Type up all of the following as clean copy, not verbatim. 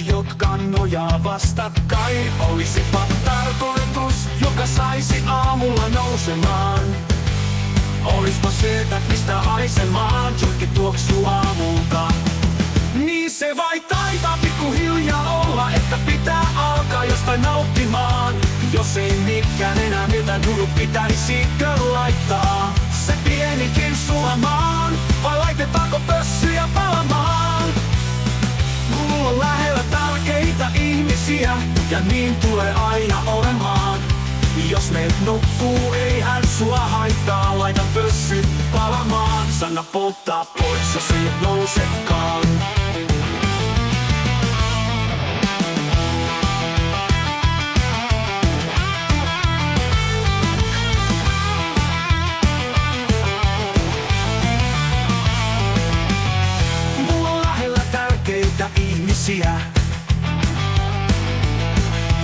jotka nojaa vastakkain. Olisipa tarkoitus, joka saisi aamulla nousemaan. Olispa sieltä mistä haisemaan, joikki tuoksuu aamulta. Niin se vai taitaa pikkuhiljaa olla, että pitää alkaa jostain nauttimaan. Jos ei mikään enää miltä tunnu, pitäisikö laittaa se pienikin sulamaan? Vai laitetaanko pössyjä palamaan? Mulla on lähellä tärkeitä ihmisiä, ja niin tulee aina olemaan. Jos meet nukkuu, eihän sua haittaa, laita pössyt palamaan. Sanna polttaa pois, jos ei nousekaan. Mulla on lähellä tärkeitä ihmisiä,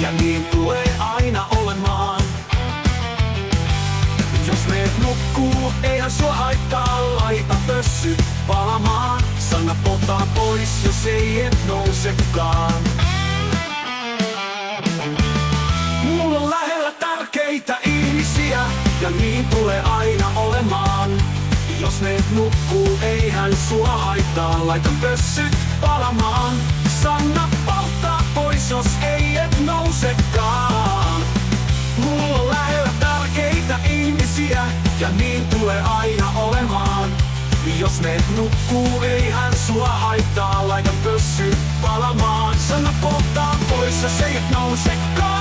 ja niin tulee aina olemaan. Jos meet nukkuu, eihän sua haittaa, laita pössyt palamaan. Sanna polttaa pois, jos ei et nousekaan. Mulla on lähellä tärkeitä ihmisiä, ja niin tulee aina olemaan. Jos meet nukkuu, eihän sua haittaa, laita pössyt palamaan. Sanna polttaa pois, jos ei et nousekaan. Mulla on lähellä tärkeitä ihmisiä, ja niin tulee aina olemaan. Jos meet nukkuu, eihän sua haittaa, laita pössyt palamaan. Sanna polttaa pois, jos ei et nousekaan.